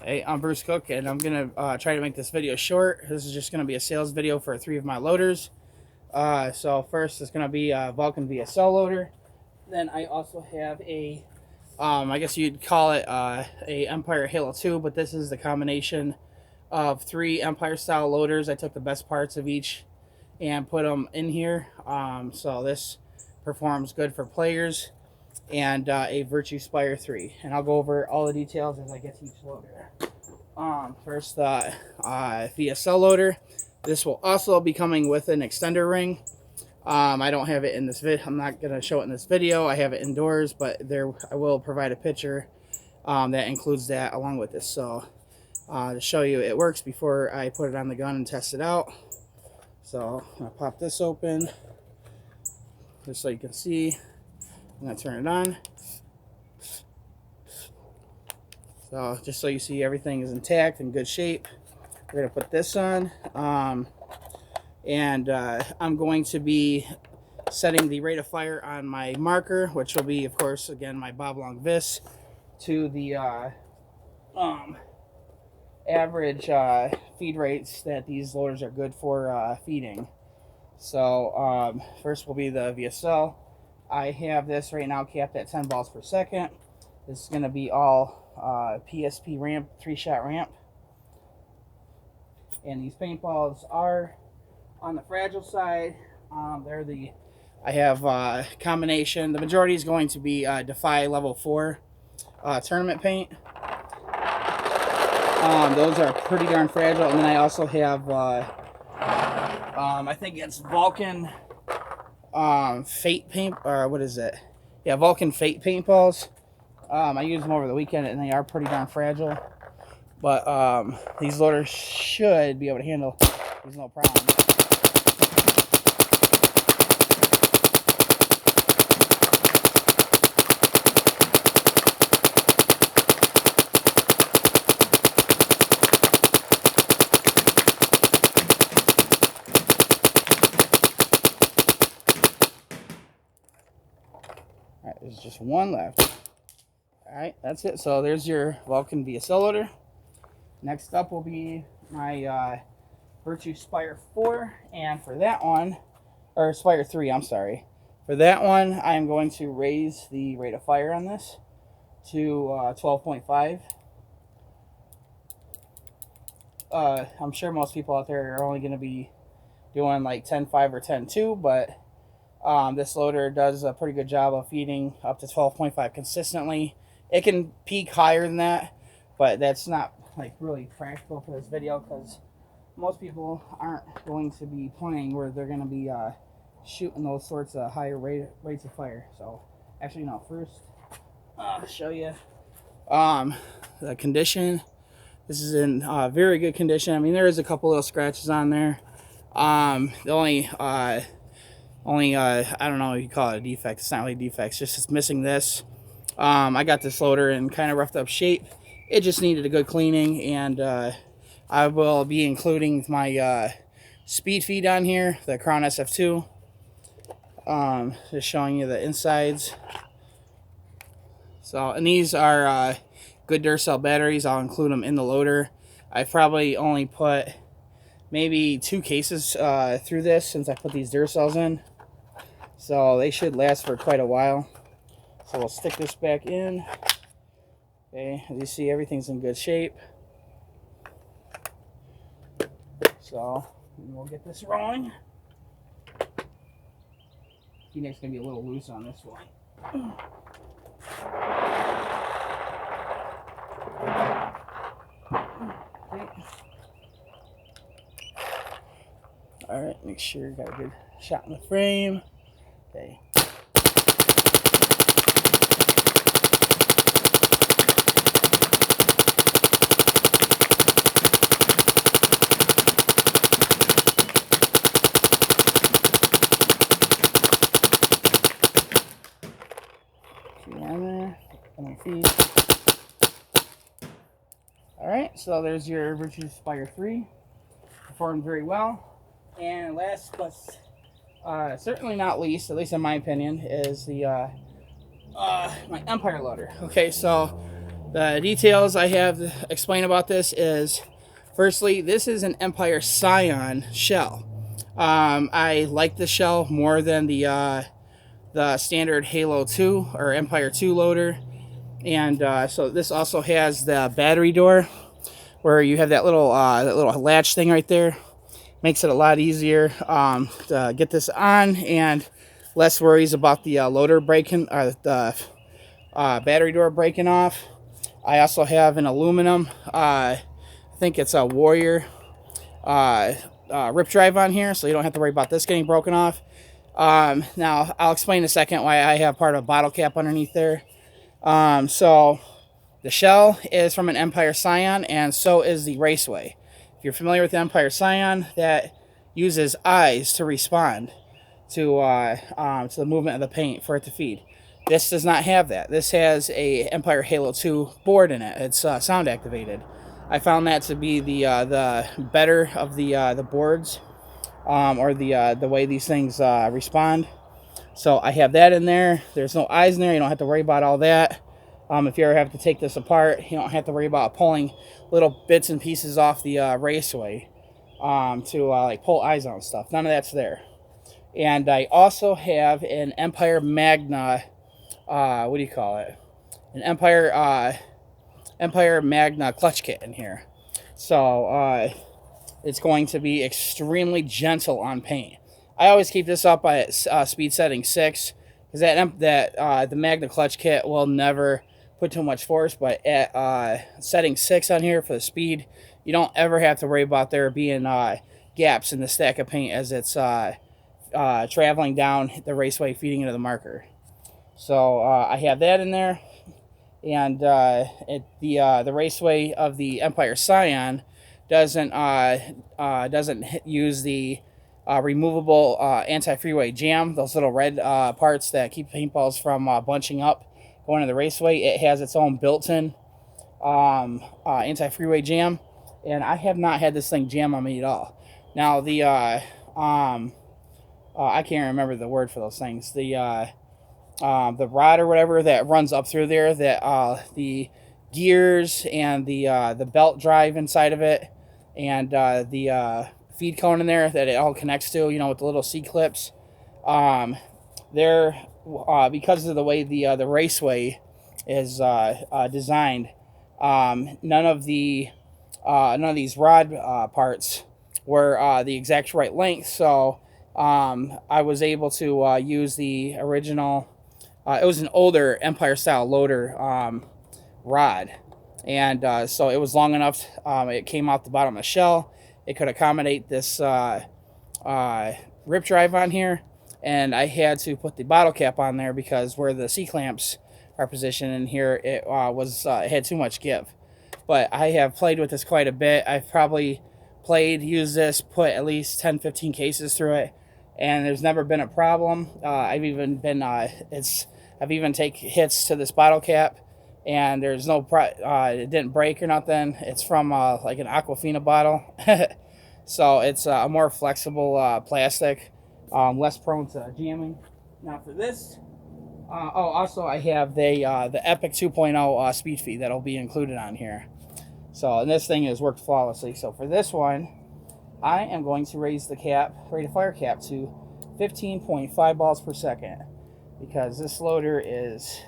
Hey, I'm Bruce Cook, and I'm going to try to make this video short. This is just going to be a sales video for 3 of my loaders. So first it's going to be a Valken VSL loader. Then I also have a, I guess you'd call it a Empire Halo 2, but this is the combination of 3 Empire-style loaders. I took the best parts of each and put them in here. So this performs good for players. And a Virtue Spire 3. And I'll go over all the details as I get to each loader. First, VSL loader. This will also be coming with an extender ring. I don't have it in this video. I'm not going to show it in this video. I have it indoors, but I will provide a picture that includes that along with this. So to show you it works before I put it on the gun and test it out. So I'm going to pop this open just so you can see. I'm going to turn it on. So just so you see everything is intact and good shape. We're going to put this on. I'm going to be setting the rate of fire on my marker, which will be, of course, again, my Bob Long Vis, to the average feed rates that these loaders are good for feeding. So first will be the VSL. I have this right now capped at 10 balls per second. This is going to be all PSP ramp, 3-shot ramp. And these paintballs are on the fragile side. I have combination. The majority is going to be Defy level 4 tournament paint. Those are pretty darn fragile. And then I also have, I think it's Valken Fate paint, or what is it? Yeah, Valken Fate paintballs. I use them over the weekend, and they are pretty darn fragile. But these loaders should be able to handle these no problem. Alright, there's just one left. Alright, that's it. So there's your Valken VSL loader. Next up will be my Virtue Spire 4. And for that one, or Spire 3, I'm sorry. For that one, I'm going to raise the rate of fire on this to 12.5. I'm sure most people out there are only going to be doing like 10.5 or 10.2, but this loader does a pretty good job of feeding up to 12.5 consistently. It can peak higher than that, but that's not like really practical for this video because most people aren't going to be playing where they're going to be shooting those sorts of higher rates of fire. So actually, no. First, I'll show you the condition. This is in very good condition. I mean, there is a couple little scratches on there. The only I don't know if you call it a defect. It's not really a defect. It's just it's missing this. I got this loader in kind of roughed up shape. It just needed a good cleaning, and I will be including my speed feed on here, the Crown SF2. Just showing you the insides. So, and these are good Duracell batteries. I'll include them in the loader. I've probably only put maybe 2 cases through this since I put these Duracells in. So they should last for quite a while. So we'll stick this back in. Okay, as you see, everything's in good shape. So we'll get this rolling. Phoenix gonna be a little loose on this one. Okay. All right, make sure you got a good shot in the frame. Okay. Alright, so there's your Virtue Spire 3. Performed very well. And last but certainly not least, at least in my opinion, is the my Empire loader. Okay, so The details I have to explain about this is, firstly, this is an Empire Scion shell. I like the shell more than the standard Halo 2 or Empire 2 loader. And so this also has the battery door where you have that little latch thing right there. Makes it a lot easier to get this on, and less worries about the loader breaking, or the battery door breaking off. I also have an aluminum, I think it's a Warrior rip drive on here, so you don't have to worry about this getting broken off. Now, I'll explain in a second why I have part of a bottle cap underneath there. So, the shell is from an Empire Scion, and so is the Raceway. If you're familiar with the Empire Scion, that uses eyes to respond to the movement of the paint for it to feed. This does not have that. This has a Empire Halo 2 board in it. It's sound activated. I found that to be the better of the boards, or the way these things respond. So I have that in there. There's no eyes in there. You don't have to worry about all that. If you ever have to take this apart, you don't have to worry about pulling little bits and pieces off the Raceway to like pull eyes on stuff. None of that's there. And I also have an Empire Magna. What do you call it? An Empire Magna clutch kit in here. So it's going to be extremely gentle on paint. I always keep this up at speed setting 6, because the Magna clutch kit will never put too much force. But at setting 6 on here for the speed, you don't ever have to worry about there being gaps in the stack of paint as it's traveling down the Raceway, feeding into the marker. So I have that in there, and the Raceway of the Empire Scion doesn't use the removable anti-freeway jam, those little red parts that keep paintballs from bunching up going to the Raceway. It has its own built-in anti-freeway jam, and I have not had this thing jam on me at all. Now the I can't remember the word for those things. The rod or whatever that runs up through there, that the gears and the belt drive inside of it, and the feed cone in there that it all connects to, with the little C-clips. They're because of the way the Raceway is designed, none of these rod parts were the exact right length. So I was able to use the original. It was an older Empire style loader rod, and so it was long enough. It came out the bottom of the shell. It could accommodate this rip drive on here, and I had to put the bottle cap on there because where the C-clamps are positioned in here, it had too much give. But I have played with this quite a bit. I've probably used this, put at least 10-15 cases through it, and there's never been a problem. I've even taken hits to this bottle cap, and there's no it didn't break or nothing. It's from like an Aquafina bottle, so it's a more flexible plastic, less prone to jamming. Now for this, also I have the Epic 2.0 speed feed that'll be included on here. So, and this thing has worked flawlessly. So for this one, I am going to raise the rate of fire cap to 15.5 balls per second, because this loader is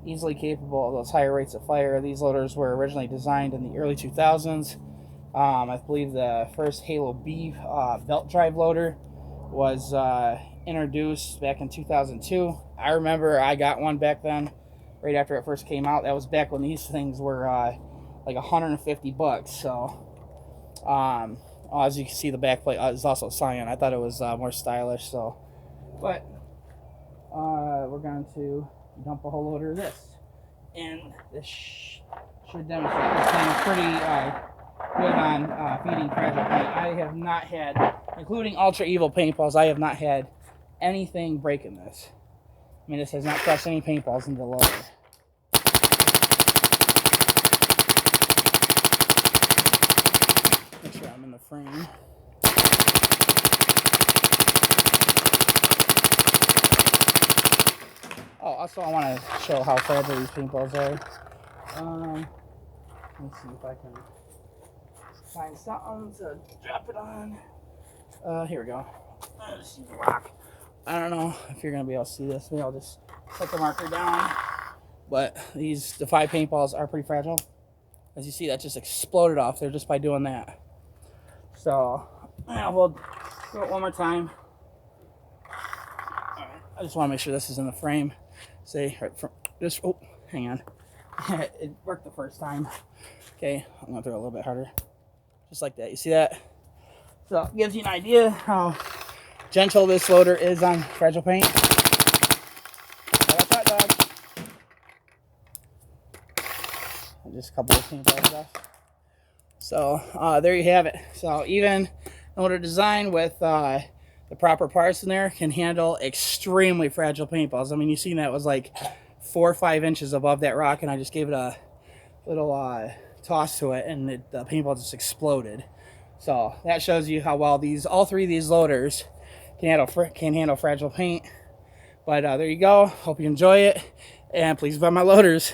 easily capable of those higher rates of fire. These loaders were originally designed in the early 2000s. I believe the first Halo B belt drive loader was introduced back in 2002. I remember I got one back then, right after it first came out. That was back when these things were like $150. So, as you can see, the back plate is also Scion. I thought it was more stylish. So, but we're going to dump a whole loader of this, and this should demonstrate this thing is pretty good on feeding fragile paint. I have not had, including Ultra Evil paintballs, I have not had anything break in this. I mean, this has not crushed any paintballs into the loader. Make sure I'm in the frame. Oh, also I want to show how fragile these paintballs are. Let's see if I can find something to drop it on. Here we go. Let's see the rock. I don't know if you're gonna be able to see this. Maybe I'll just set the marker down. But the 5 paintballs are pretty fragile. As you see, that just exploded off there just by doing that. So yeah, we'll do it one more time. All right. I just want to make sure this is in the frame. See, right from just, oh, hang on. It worked the first time. Okay, I'm gonna throw it a little bit harder. Just like that. You see that? So it gives you an idea how gentle this loader is on fragile paint. Watch out, dog. Just a couple of paintballs left. So there you have it. So even loader design with the proper parts in there can handle extremely fragile paintballs. I mean, you seen that was like 4 or 5 inches above that rock, and I just gave it a little toss to it, and the paintball just exploded. So that shows you how well all 3 of these loaders can handle fragile paint. But there you go. Hope you enjoy it, and please buy my loaders.